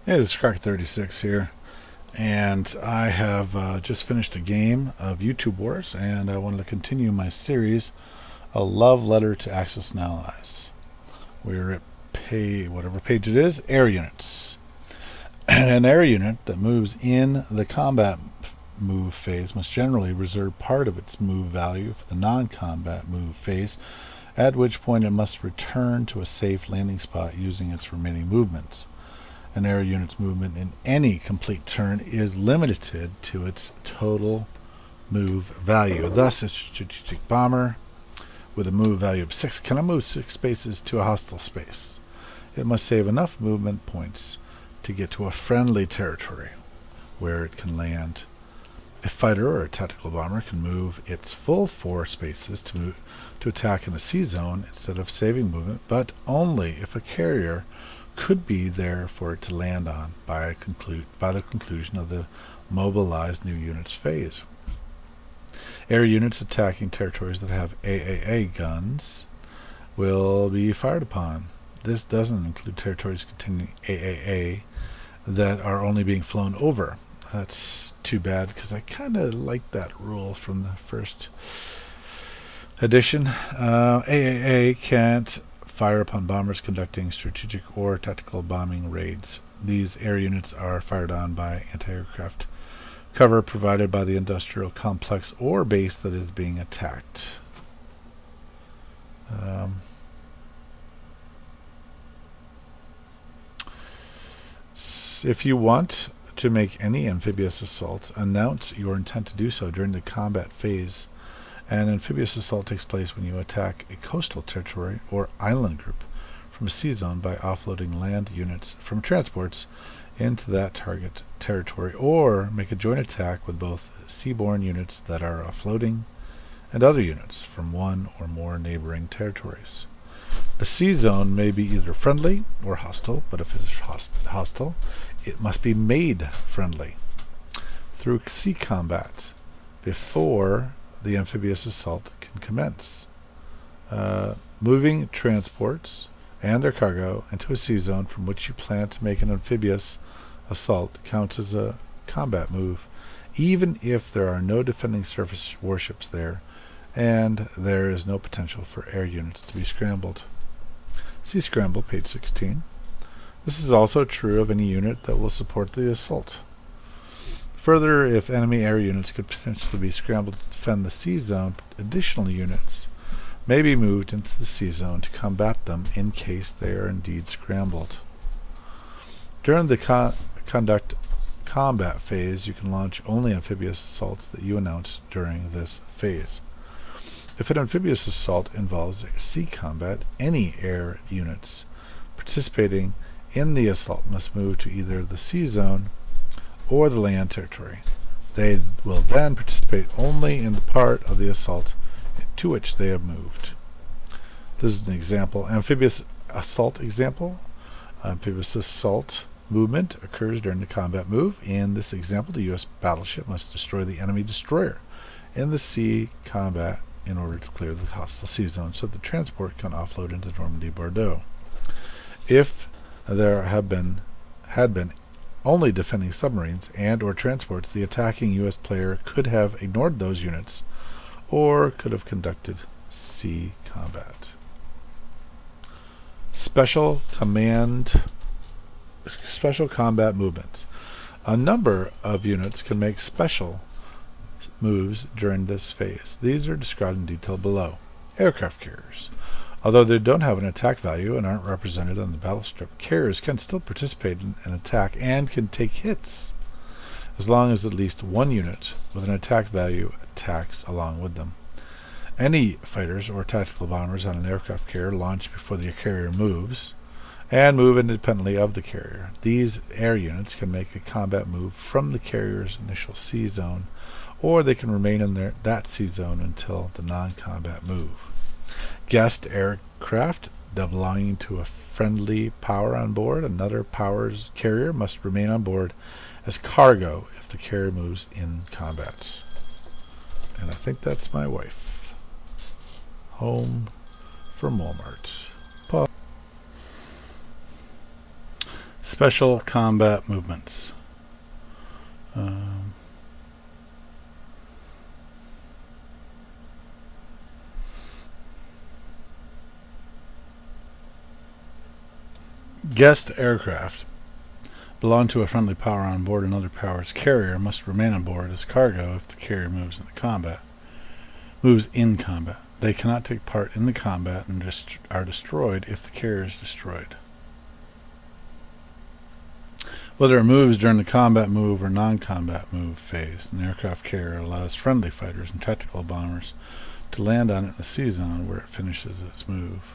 Hey, this is Crack36 here, and I have just finished a game of YouTube Wars, and I wanted to continue my series, A Love Letter to Axis and Allies. We're at whatever page it is, air units. An air unit that moves in the combat move phase must generally reserve part of its move value for the non-combat move phase, at which point it must return to a safe landing spot using its remaining movements. An air unit's movement in any complete turn is limited to its total move value. Thus, a strategic bomber with a move value of 6 cannot move 6 spaces to a hostile space. It must save enough movement points to get to a friendly territory where it can land. A fighter or a tactical bomber can move its full 4 spaces to attack in a C zone instead of saving movement, but only if a carrier could be there for it to land on by the conclusion of the mobilized new units phase. Air units attacking territories that have AAA guns will be fired upon. This doesn't include territories containing AAA that are only being flown over. That's too bad, because I kind of like that rule from the first edition. AAA can't fire upon bombers conducting strategic or tactical bombing raids. These air units are fired on by anti-aircraft cover provided by the industrial complex or base that is being attacked. If you want to make any amphibious assault, announce your intent to do so during the combat phase. An amphibious assault takes place when you attack a coastal territory or island group from a sea zone by offloading land units from transports into that target territory, or make a joint attack with both seaborne units that are offloading and other units from one or more neighboring territories. The sea zone may be either friendly or hostile, but if it is hostile, it must be made friendly through sea combat before the amphibious assault can commence. Moving transports and their cargo into a sea zone from which you plan to make an amphibious assault counts as a combat move, even if there are no defending surface warships there and there is no potential for air units to be scrambled. See Scramble, page 16. This is also true of any unit that will support the assault. Further, if enemy air units could potentially be scrambled to defend the sea zone, additional units may be moved into the sea zone to combat them in case they are indeed scrambled. During the conduct combat phase, you can launch only amphibious assaults that you announce during this phase. If an amphibious assault involves sea combat, any air units participating in the assault must move to either the sea zone or the land territory. They will then participate only in the part of the assault to which they have moved. This is an example. Amphibious assault example. Amphibious assault movement occurs during the combat move. In this example, the U.S. battleship must destroy the enemy destroyer in the sea combat in order to clear the hostile sea zone so the transport can offload into Normandy, Bordeaux. If there had been only defending submarines and or transports, the attacking U.S. player could have ignored those units or could have conducted sea combat. Special combat movement. A number of units can make special moves during this phase. These are described in detail below. Aircraft carriers. Although they don't have an attack value and aren't represented on the battle strip, carriers can still participate in an attack and can take hits, as long as at least one unit with an attack value attacks along with them. Any fighters or tactical bombers on an aircraft carrier launch before the carrier moves and move independently of the carrier. These air units can make a combat move from the carrier's initial sea zone, or they can remain in that sea zone until the non-combat move. Guest aircraft belonging to a friendly power on board another power's carrier must remain on board as cargo if the carrier moves in combat. And I think that's my wife. Home from Walmart. Special combat movements. Guest aircraft belong to a friendly power on board another power's carrier must remain on board as cargo if the carrier moves in combat. They cannot take part in the combat and are destroyed if the carrier is destroyed. Whether it moves during the combat move or non-combat move phase, an aircraft carrier allows friendly fighters and tactical bombers to land on it in the sea zone where it finishes its move.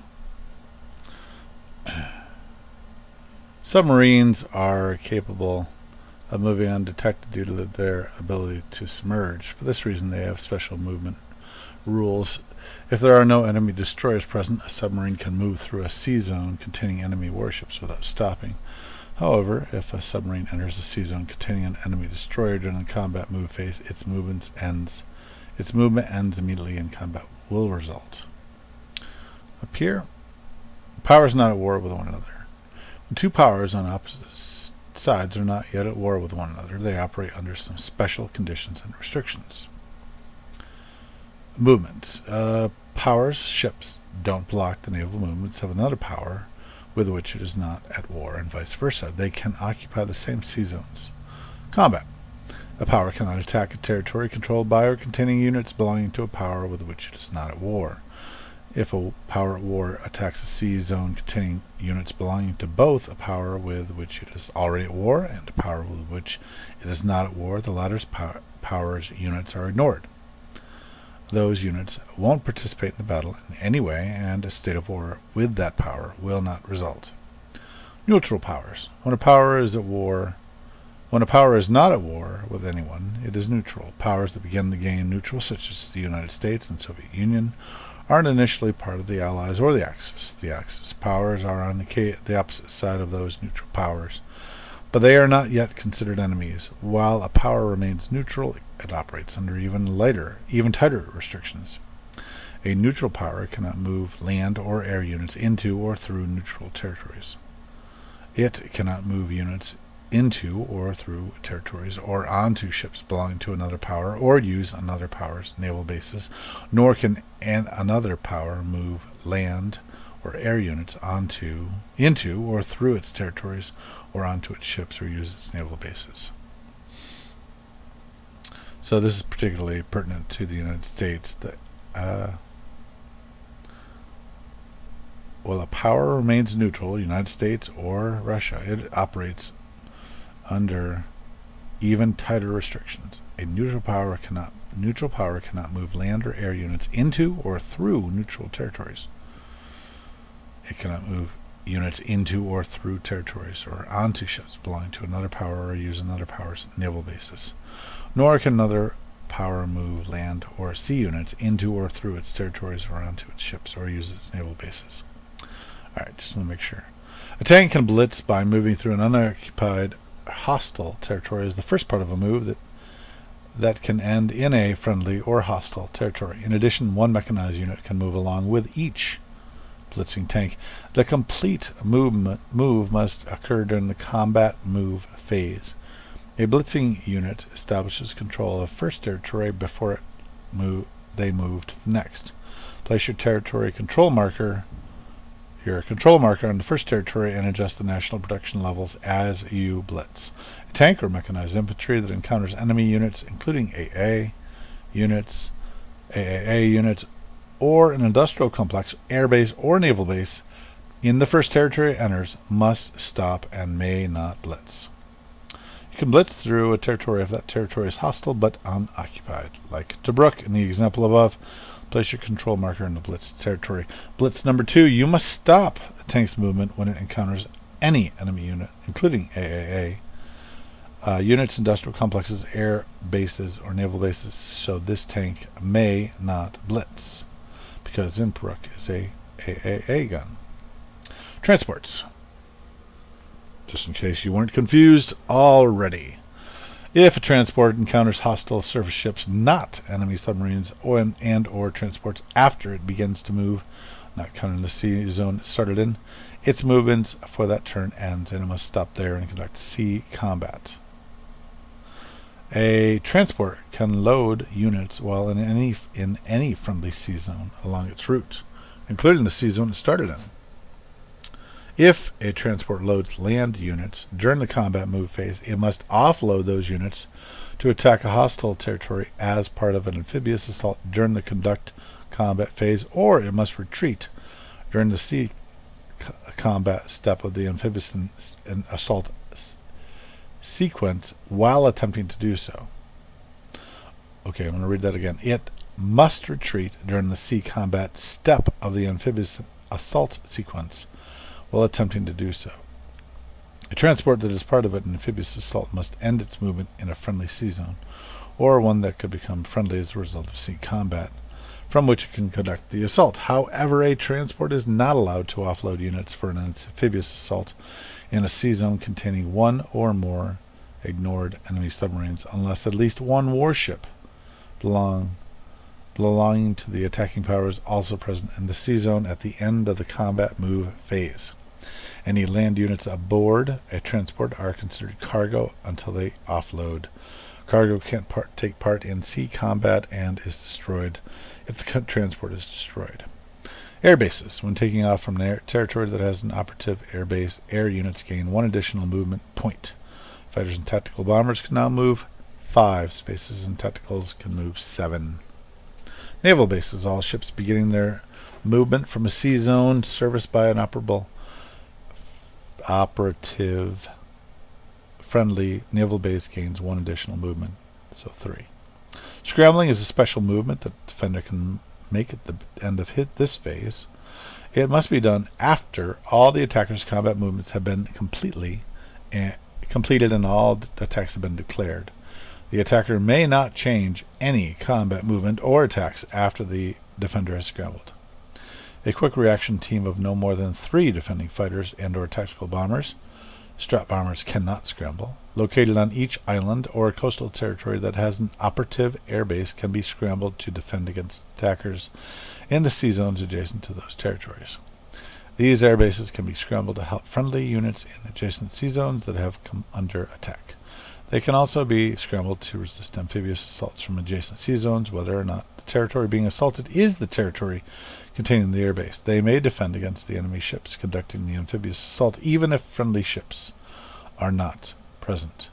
Submarines are capable of moving undetected due to their ability to submerge. For this reason, they have special movement rules. If there are no enemy destroyers present, a submarine can move through a sea zone containing enemy warships without stopping. However, if a submarine enters a sea zone containing an enemy destroyer during the combat move phase, its movement ends immediately and combat will result. Up here, powers not at war with one another. When two powers on opposite sides are not yet at war with one another, they operate under some special conditions and restrictions. Movements. Powers, ships, don't block the naval movements of another power with which it is not at war, and vice versa. They can occupy the same sea zones. Combat. A power cannot attack a territory controlled by or containing units belonging to a power with which it is not at war. If a power at war attacks a sea zone containing units belonging to both a power with which it is already at war and a power with which it is not at war, the latter's power's units are ignored. Those units won't participate in the battle in any way, and a state of war with that power will not result. Neutral powers. When a power is not at war with anyone, it is neutral. Powers that begin the game neutral, such as the United States and Soviet Union, aren't initially part of the Allies or the Axis. The Axis powers are on the opposite side of those neutral powers, but they are not yet considered enemies. While a power remains neutral, it operates under even tighter restrictions. A neutral power cannot move land or air units into or through neutral territories. It cannot move units into or through territories or onto ships belonging to another power or use another power's naval bases, nor can another power move land or air units into or through its territories or onto its ships or use its naval bases. So this is particularly pertinent to the United States. While a power remains neutral, United States or Russia, it operates under even tighter restrictions. A neutral power cannot move land or air units into or through neutral territories. It cannot move units into or through territories or onto ships belonging to another power or use another power's naval bases. Nor can another power move land or sea units into or through its territories or onto its ships or use its naval bases. Alright, just want to make sure. A tank can blitz by moving through an unoccupied hostile territory is the first part of a move that can end in a friendly or hostile territory. In addition, one mechanized unit can move along with each blitzing tank. The complete move must occur during the combat move phase. A blitzing unit establishes control of first territory before they move to the next. Place your control marker on the first territory and adjust the national production levels as you blitz. A tank or mechanized infantry that encounters enemy units, including AAA units, or an industrial complex, air base, or naval base in the first territory it enters, must stop and may not blitz. You can blitz through a territory if that territory is hostile but unoccupied. Like Tobruk in the example above, place your control marker in the blitz territory. Blitz number 2, you must stop a tank's movement when it encounters any enemy unit, including AAA units, industrial complexes, air bases, or naval bases, so this tank may not blitz, because Tobruk is a AAA gun. Transports. Just in case you weren't confused already. If a transport encounters hostile surface ships, not enemy submarines, or transports after it begins to move, not counting the sea zone it started in. Its movements for that turn ends, and it must stop there and conduct sea combat. A transport can load units while in any friendly sea zone along its route, including the sea zone it started in. If a transport loads land units during the combat move phase, it must offload those units to attack a hostile territory as part of an amphibious assault during the conduct combat phase, or it must retreat during the sea combat step of the amphibious assault sequence while attempting to do so. Okay, I'm going to read that again. It must retreat during the sea combat step of the amphibious assault sequence while attempting to do so. A transport that is part of an amphibious assault must end its movement in a friendly sea zone, or one that could become friendly as a result of sea combat, from which it can conduct the assault. However, a transport is not allowed to offload units for an amphibious assault in a sea zone containing one or more ignored enemy submarines, unless at least one warship belonging to the attacking power is also present in the sea zone at the end of the combat move phase. Any land units aboard a transport are considered cargo until they offload. Cargo can't take part in sea combat and is destroyed if the transport is destroyed. Air bases. When taking off from an territory that has an operative air base, air units gain one additional movement point. Fighters and tactical bombers can now move 5 spaces, and tacticals can move 7. Naval bases. All ships beginning their movement from a sea zone serviced by an operative friendly naval base gains 1 additional movement, so 3. Scrambling is a special movement that the defender can make at the end of this phase. It must be done after all the attacker's combat movements have been completed and all attacks have been declared. The attacker may not change any combat movement or attacks after the defender has scrambled. A quick reaction team of no more than 3 defending fighters and or tactical bombers, strap bombers cannot scramble, located on each island or coastal territory that has an operative airbase can be scrambled to defend against attackers in the sea zones adjacent to those territories. These airbases can be scrambled to help friendly units in adjacent sea zones that have come under attack. They can also be scrambled to resist amphibious assaults from adjacent sea zones, whether or not the territory being assaulted is the territory containing the airbase. They may defend against the enemy ships conducting the amphibious assault, even if friendly ships are not present.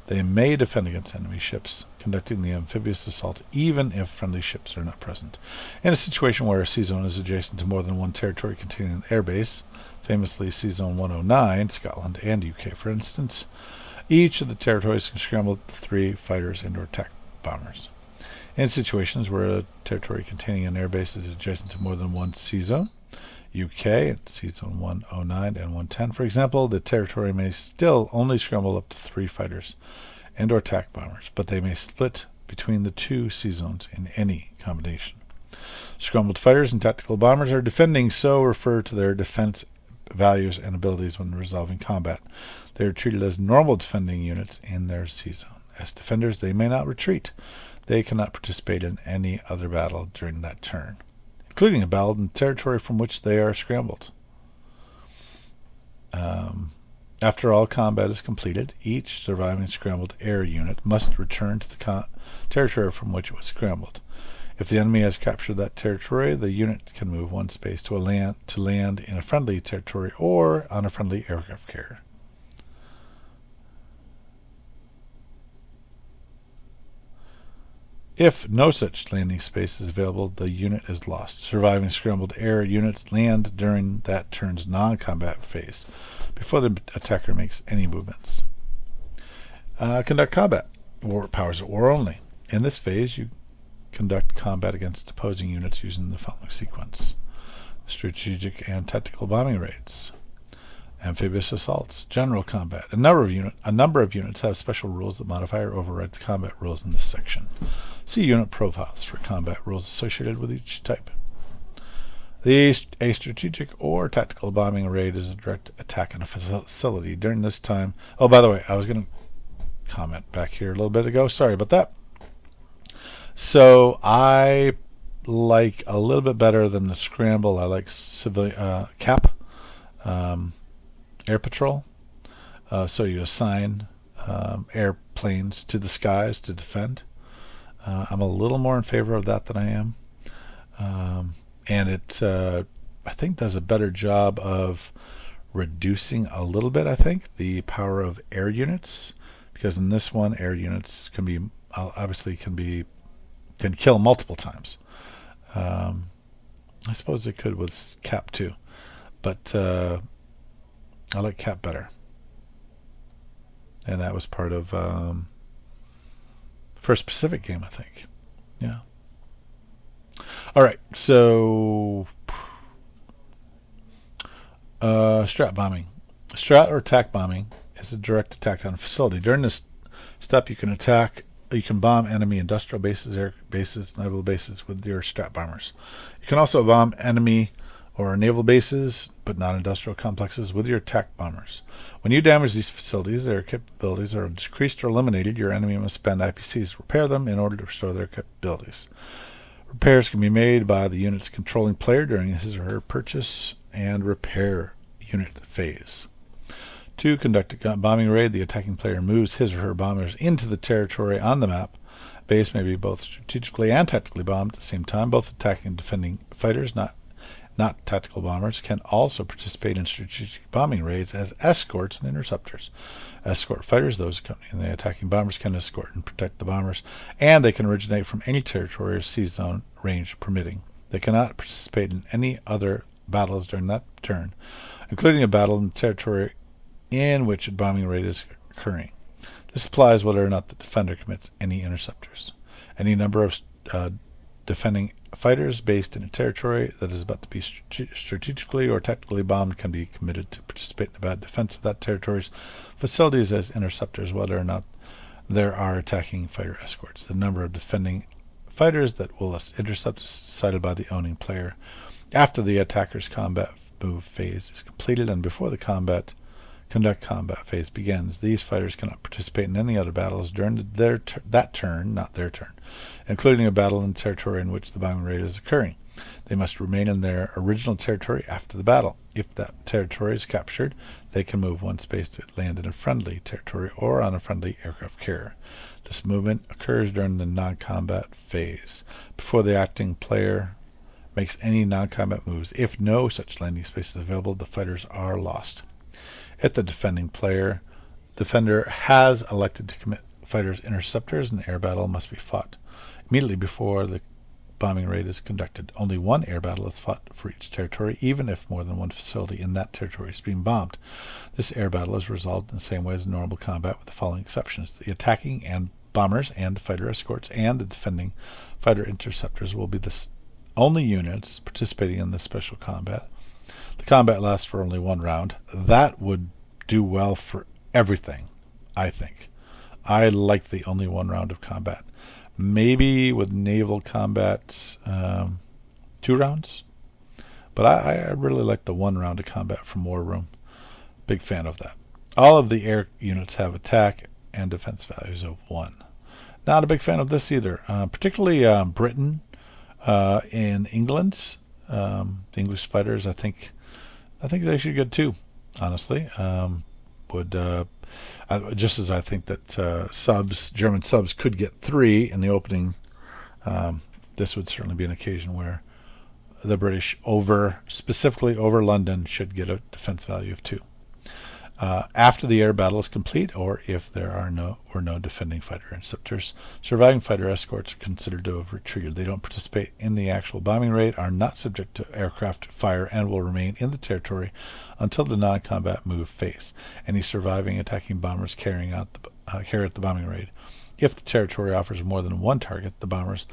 They may defend against enemy ships conducting the amphibious assault, even if friendly ships are not present. In a situation where a sea zone is adjacent to more than one territory containing an airbase, famously Sea Zone 109, Scotland and UK for instance, each of the territories can scramble 3 fighters and or attack bombers. In situations where a territory containing an airbase is adjacent to more than one sea zone, UK, Sea Zone 109 and 110, for example, the territory may still only scramble up to 3 fighters and or attack bombers, but they may split between the 2 sea zones in any combination. Scrambled fighters and tactical bombers are defending, so refer to their defense values and abilities when resolving combat. They are treated as normal defending units in their sea zone. As defenders, they may not retreat. They cannot participate in any other battle during that turn, including a battle in the territory from which they are scrambled. After all combat is completed, each surviving scrambled air unit must return to the territory from which it was scrambled. If the enemy has captured that territory, the unit can move 1 space to land in a friendly territory or on a friendly aircraft carrier. If no such landing space is available, the unit is lost. Surviving scrambled air units land during that turn's non-combat phase, before the attacker makes any movements. Conduct combat. Powers at war only. In this phase, you conduct combat against opposing units using the following sequence: strategic and tactical bombing raids, amphibious assaults, general combat. A number of units have special rules that modify or override the combat rules in this section. See unit profiles for combat rules associated with each type. A strategic or tactical bombing raid is a direct attack on a facility. During this time... Oh, by the way, I was going to comment back here a little bit ago. Sorry about that. So I like a little bit better than the scramble. I like CAP, air patrol. So you assign airplanes to the skies to defend. I'm a little more in favor of that than I am. And it, I think, does a better job of reducing a little bit, I think, the power of air units. Because in this one, air units can be, obviously can kill multiple times. I suppose it could with Cap too. But I like Cap better. And that was part of First Pacific game, I think. Yeah. All right, so strat bombing. Strat or attack bombing is a direct attack on a facility. During this step, you can bomb enemy industrial bases, air bases, naval bases with your strat bombers. You can also bomb enemy or naval bases, but not industrial complexes, with your attack bombers. When you damage these facilities, their capabilities are decreased or eliminated. Your enemy must spend IPCs to repair them in order to restore their capabilities. Repairs can be made by the unit's controlling player during his or her purchase and repair unit phase. To conduct a bombing raid, the attacking player moves his or her bombers into the territory on the map. Base may be both strategically and tactically bombed at the same time. Both attacking and defending fighters, not tactical bombers, can also participate in strategic bombing raids as escorts and interceptors. Escort fighters, those accompanying the attacking bombers, can escort and protect the bombers, and they can originate from any territory or sea zone range permitting. They cannot participate in any other battles during that turn, including a battle in the territory in which a bombing raid is occurring. This applies whether or not the defender commits any interceptors. Any number of defending fighters based in a territory that is about to be strategically or tactically bombed can be committed to participate in the bad defense of that territory's facilities as interceptors, whether or not there are attacking fighter escorts. The number of defending fighters that will intercept is decided by the owning player after the attacker's combat move phase is completed and before the combat phase begins. These fighters cannot participate in any other battles during that turn, not their turn, including a battle in the territory in which the bombing raid is occurring. They must remain in their original territory after the battle. If that territory is captured, they can move one space to land in a friendly territory or on a friendly aircraft carrier. This movement occurs during the non-combat phase, before the acting player makes any non-combat moves. If no such landing space is available, the fighters are lost. If the defender has elected to commit fighters interceptors, an air battle must be fought immediately before the bombing raid is conducted. Only one air battle is fought for each territory, even if more than one facility in that territory is being bombed. This air battle is resolved in the same way as normal combat, with the following exceptions. The attacking and bombers and fighter escorts and the defending fighter interceptors will be the only units participating in this special combat. The combat lasts for only one round. That would do well for everything, I think. I like the only one round of combat. Maybe with naval combat, 2 rounds. But I really like the 1 round of combat from War Room. Big fan of that. All of the air units have attack and defense values of 1. Not a big fan of this either. Particularly Britain and England. The English fighters, I think they should get 2, honestly. Just as I think that German subs could get 3 in the opening, this would certainly be an occasion where the British, specifically over London, should get a defense value of 2. After the air battle is complete, or if there are no defending fighter interceptors, surviving fighter escorts are considered to have retreated. They don't participate in the actual bombing raid, are not subject to aircraft fire, and will remain in the territory until the non-combat move phase. Any surviving attacking bombers carry out the bombing raid. If the territory offers more than one target, the bombers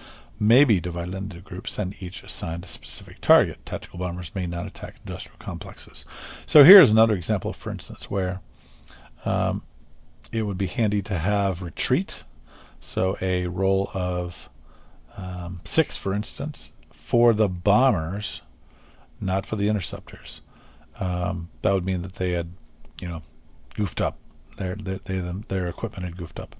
may be divided into groups and each assigned a specific target. Tactical bombers may not attack industrial complexes. So here's another example, for instance, where it would be handy to have retreat. So a roll of 6, for instance, for the bombers, not for the interceptors. That would mean that they had, goofed up. Their equipment had goofed up,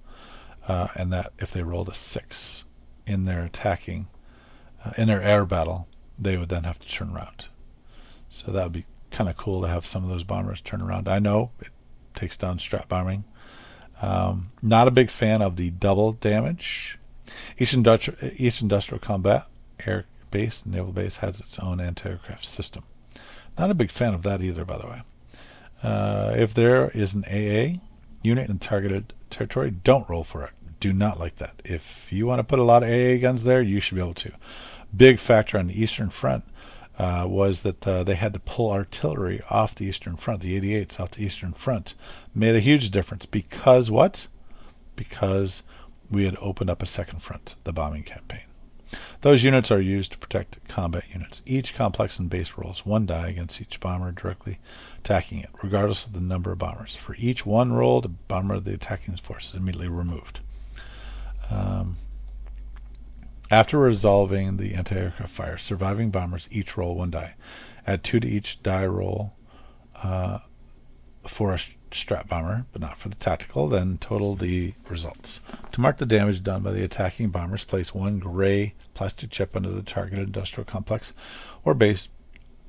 and that if they rolled a 6 in their attacking in their air battle, they would then have to turn around. So that would be kind of cool to have some of those bombers turn around. I know it takes down strat bombing. Not a big fan of the double damage. Each industrial combat air base and naval base has its own anti-aircraft system. Not a big fan of that either, by the way. If there is an AA unit in targeted territory, don't roll for it. Do not like that. If you want to put a lot of AA guns there, you should be able to. Big factor on the Eastern Front was that they had to pull artillery off the Eastern Front, the 88s off the Eastern Front. Made a huge difference because what? Because we had opened up a second front, the bombing campaign. Those units are used to protect combat units. Each complex and base rolls one die against each bomber directly attacking it, regardless of the number of bombers. For each one rolled, a bomber of the attacking force is immediately removed. After resolving the anti-aircraft fire, surviving bombers each roll one die. Add 2 to each die roll for a strat bomber, but not for the tactical, then total the results. To mark the damage done by the attacking bombers, place 1 gray plastic chip under the targeted industrial complex or base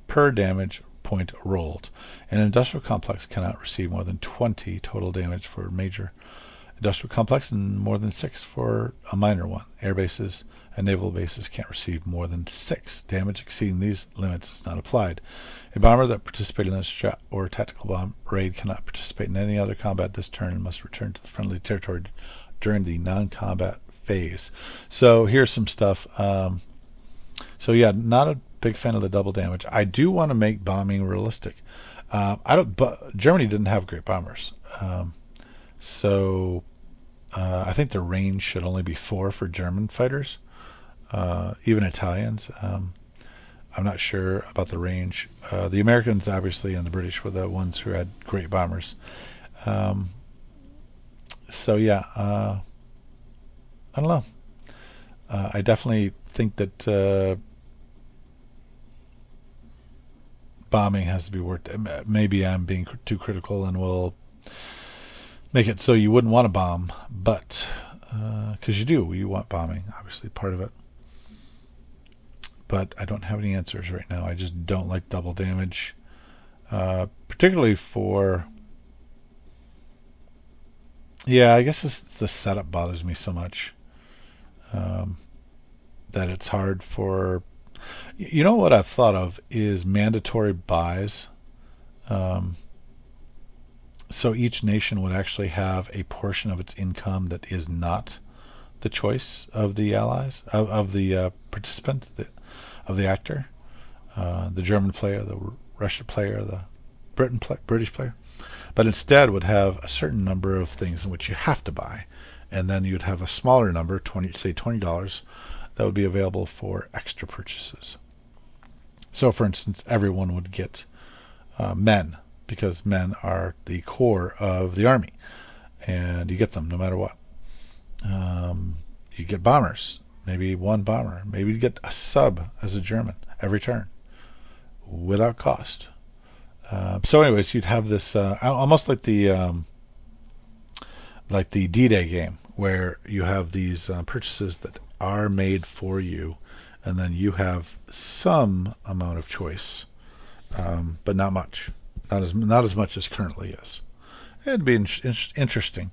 per damage point rolled. An industrial complex cannot receive more than 20 total damage for a major industrial complex and more than 6 for a minor one. Air bases and naval bases can't receive more than 6. Damage exceeding these limits is not applied. A bomber that participated in a strat or tactical bomb raid cannot participate in any other combat this turn and must return to the friendly territory during the non-combat phase. So here's some stuff. So yeah, not a big fan of the double damage. I do want to make bombing realistic. But Germany didn't have great bombers. I think the range should only be 4 for German fighters, even Italians. I'm not sure about the range. The Americans, obviously, and the British were the ones who had great bombers. I don't know. I definitely think that bombing has to be worked. Maybe I'm being too critical and will make it so you wouldn't want to bomb, but because you want bombing, obviously, part of it. But I don't have any answers right now. I just don't like double damage, particularly for. Yeah, I guess the setup bothers me so much that it's hard for. You know what I've thought of is mandatory buys. So each nation would actually have a portion of its income that is not the choice of the allies, of the participant, of the actor, the German player, the Russian player, the British player, but instead would have a certain number of things in which you have to buy, and then you'd have a smaller number, $20, that would be available for extra purchases. So, for instance, everyone would get men, because men are the core of the army, and you get them no matter what. You get bombers, maybe 1 bomber. Maybe you get a sub as a German every turn, without cost. So, anyways, you'd have this almost like the D-Day game, where you have these purchases that are made for you, and then you have some amount of choice, but not much. Not as much as currently is. It'd be interesting,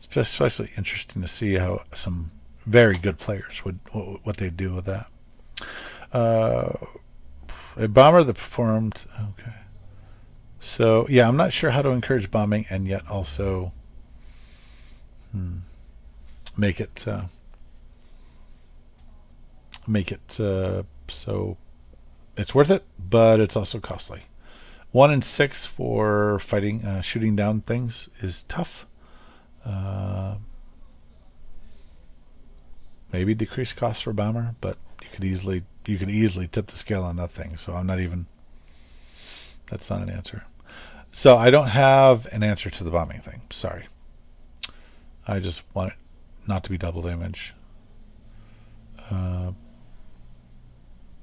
especially interesting to see how some very good players what they'd do with that. A bomber that performed. Okay, so yeah, I'm not sure how to encourage bombing and yet also make it so it's worth it, but it's also costly. 1 in 6 for fighting, shooting down things is tough. Maybe decrease costs for bomber, but you could easily tip the scale on that thing. So that's not an answer. So I don't have an answer to the bombing thing. Sorry. I just want it not to be double damage.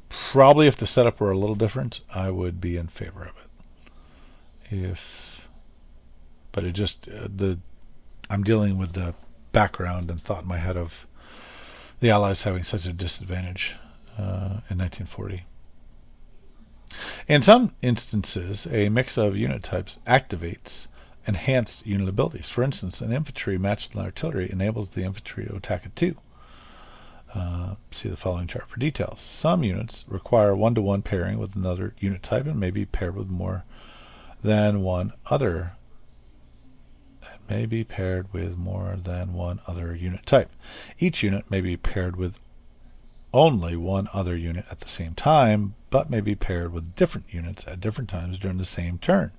Probably if the setup were a little different, I would be in favor of it. But it just I'm dealing with the background and thought in my head of the Allies having such a disadvantage in 1940. In some instances, a mix of unit types activates enhanced unit abilities. For instance, an infantry matched with an artillery enables the infantry to attack at 2. See the following chart for details. Some units require one-to-one pairing with another unit type and may be paired with more than one other. Unit type. Each unit may be paired with only one other unit at the same time, but may be paired with different units at different times during the same turn.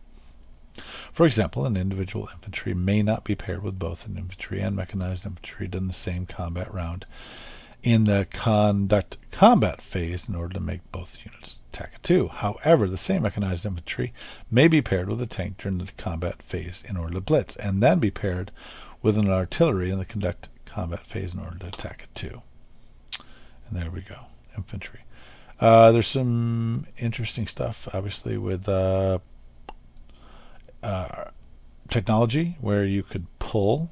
For example, an individual infantry may not be paired with both an infantry and mechanized infantry during the same combat round in the conduct combat phase in order to make both units attack at 2. However, the same mechanized infantry may be paired with a tank during the combat phase in order to blitz, and then be paired with an artillery in the conduct combat phase in order to attack at 2. And there we go, infantry. There's some interesting stuff, obviously, with technology where you could pull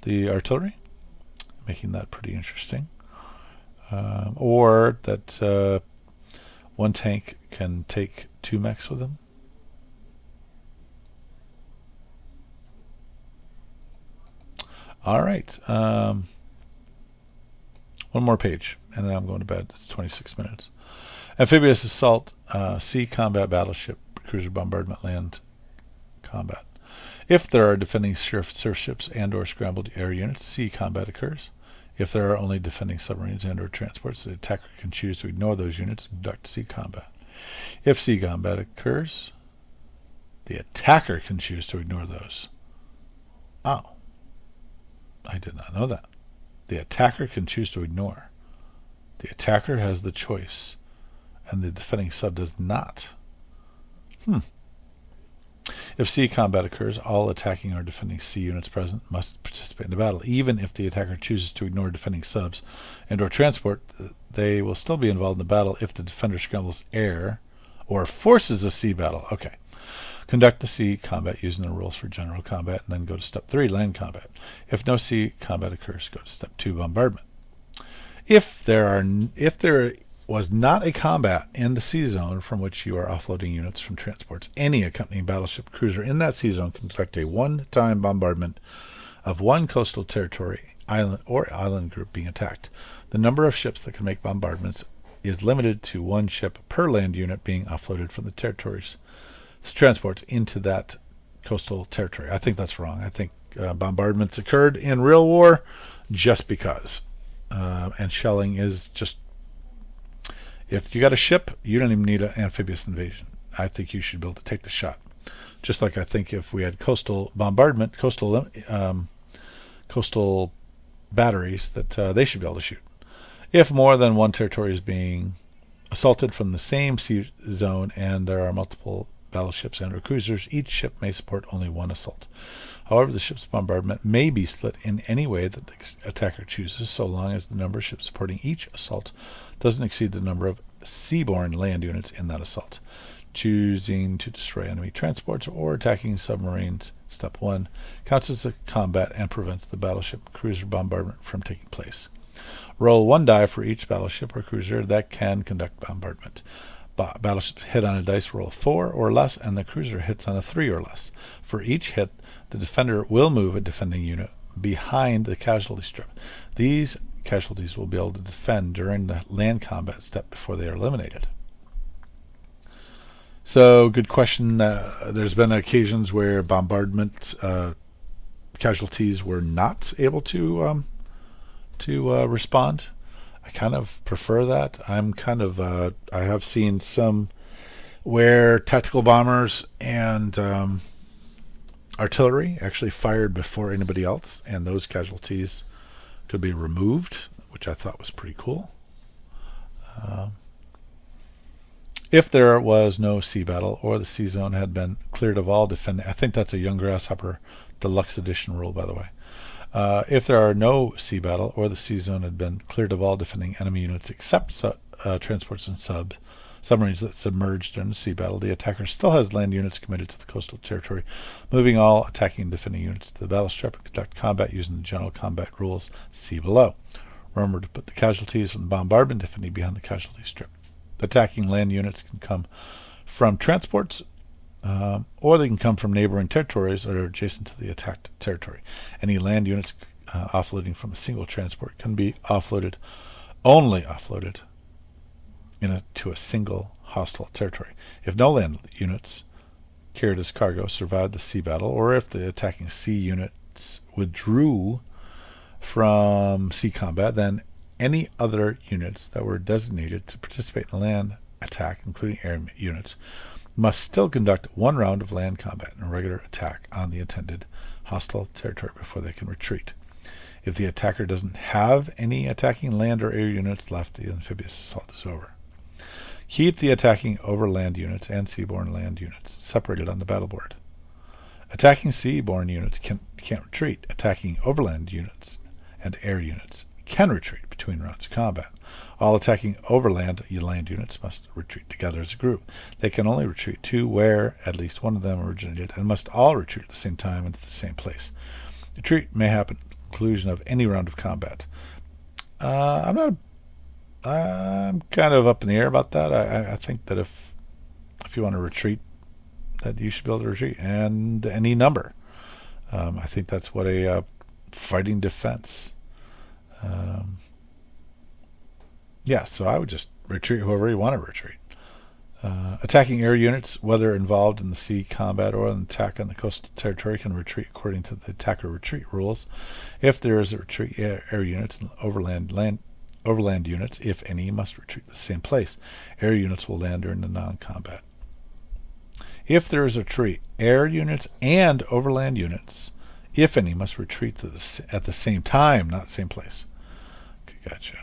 the artillery, making that pretty interesting. Or that one tank can take 2 mechs with them. All right. One more page, and then I'm going to bed. It's 26 minutes. Amphibious assault, sea combat, battleship, cruiser bombardment, land combat. If there are defending surf ships and or scrambled air units, sea combat occurs. If there are only defending submarines and or transports, the attacker can choose to ignore those units and conduct sea combat. If sea combat occurs, the attacker can choose to ignore those. Oh, I did not know that. The attacker can choose to ignore. The attacker has the choice, and the defending sub does not. If sea combat occurs, all attacking or defending sea units present must participate in the battle. Even if the attacker chooses to ignore defending subs and or transport, they will still be involved in the battle if the defender scrambles air or forces a sea battle. Okay. Conduct the sea combat using the rules for general combat, and then go to step 3, land combat. If no sea combat occurs, go to step 2, bombardment. If there was not a combat in the sea zone from which you are offloading units from transports, any accompanying battleship cruiser in that sea zone can conduct a one-time bombardment of one coastal territory, island group being attacked. The number of ships that can make bombardments is limited to 1 ship per land unit being offloaded from the territories transports into that coastal territory. I think that's wrong. I think bombardments occurred in real war just because. And shelling is just, if you got a ship, you don't even need an amphibious invasion. I think you should be able to take the shot. Just like I think if we had coastal bombardment, coastal batteries, that they should be able to shoot. If more than one territory is being assaulted from the same sea zone and there are multiple battleships and or cruisers, each ship may support only one assault. However, the ship's bombardment may be split in any way that the attacker chooses, so long as the number of ships supporting each assault doesn't exceed the number of seaborne land units in that assault. Choosing to destroy enemy transports or attacking submarines, step 1, counts as a combat and prevents the battleship cruiser bombardment from taking place. Roll 1 die for each battleship or cruiser that can conduct bombardment. Battleships hit on a dice roll 4 or less, and the cruiser hits on a 3 or less. For each hit, the defender will move a defending unit behind the casualty strip. These casualties will be able to defend during the land combat step before they are eliminated. So, good question. There's been occasions where bombardment casualties were not able to respond. I kind of prefer that. I have seen some where tactical bombers and artillery actually fired before anybody else, and those casualties could be removed, which I thought was pretty cool. If there was no sea battle or the sea zone had been cleared of all defending, I think that's a Young Grasshopper Deluxe Edition rule, by the way. If there are no sea battle or the sea zone had been cleared of all defending enemy units except transports and submarines that submerged during the sea battle, the attacker still has land units committed to the coastal territory, moving all attacking and defending units to the battle strip and conduct combat using the general combat rules. See below. Remember to put the casualties from the bombardment, if any, behind the casualty strip. Attacking land units can come from transports, or they can come from neighboring territories that are adjacent to the attacked territory. Any land units offloading from a single transport can be only offloaded to a single hostile territory. If no land units carried as cargo survived the sea battle, or if the attacking sea units withdrew from sea combat, then any other units that were designated to participate in land attack, including air units, must still conduct one round of land combat and regular attack on the intended hostile territory before they can retreat. If the attacker doesn't have any attacking land or air units left, the amphibious assault is over. Keep the attacking overland units and seaborne land units separated on the battle board. Attacking seaborne units can't retreat. Attacking overland units and air units can retreat between rounds of combat. All attacking overland land units must retreat together as a group. They can only retreat to where at least one of them originated, and must all retreat at the same time and to the same place. Retreat may happen at the conclusion of any round of combat. I'm kind of up in the air about that. I think that if you want to retreat, that you should be able to retreat, and any number. I think that's what a fighting defense. So I would just retreat whoever you want to retreat. Attacking air units, whether involved in the sea combat or an attack on the coastal territory, can retreat according to the attacker retreat rules. If there is a retreat, air units and overland units, if any, must retreat to the same place. Air units will land during the non-combat. If there is a retreat, air units and overland units, if any, must retreat at the same time, not same place. Okay, gotcha.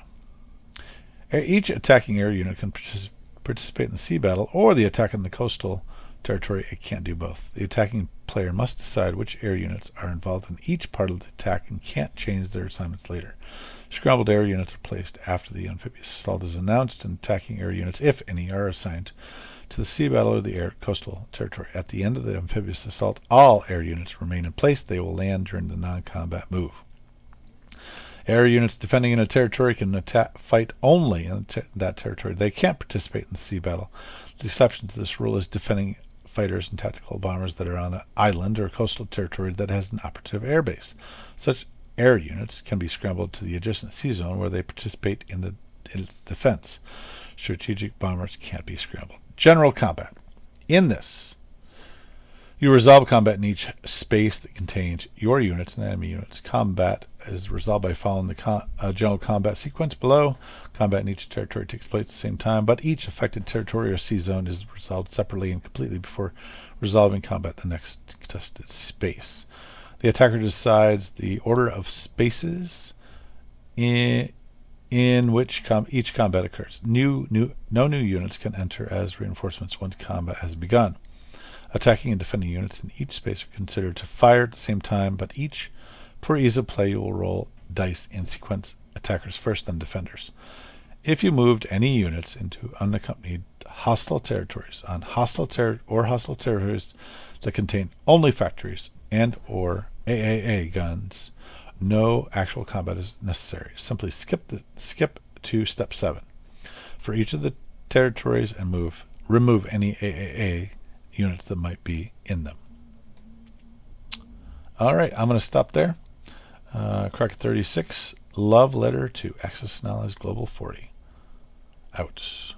Each attacking air unit can participate in the sea battle or the attack on the coastal territory. It can't do both. The attacking player must decide which air units are involved in each part of the attack and can't change their assignments later. Scrambled air units are placed after the amphibious assault is announced, and attacking air units, if any, are assigned to the sea battle or the coastal territory. At the end of the amphibious assault, all air units remain in place. They will land during the non-combat move. Air units defending in a territory can fight only in that territory. They can't participate in the sea battle. The exception to this rule is defending fighters and tactical bombers that are on an island or coastal territory that has an operative air base. Such air units can be scrambled to the adjacent sea zone where they participate in its defense. Strategic bombers can't be scrambled. General combat. In this, you resolve combat in each space that contains your units and enemy units. Combat is resolved by following the general combat sequence below. Combat in each territory takes place at the same time, but each affected territory or sea zone is resolved separately and completely before resolving combat in the next contested space. The attacker decides the order of spaces in which each combat occurs. No new units can enter as reinforcements once combat has begun. Attacking and defending units in each space are considered to fire at the same time, but for ease of play, you will roll dice in sequence, attackers first, then defenders. If you moved any units into unaccompanied hostile territories on hostile territories that contain only factories and or AAA guns, no actual combat is necessary. Simply skip to step 7 for each of the territories and remove any AAA units that might be in them. All right, I'm going to stop there. Crockett 36, Love Letter to Access Knowledge Global 40. Out.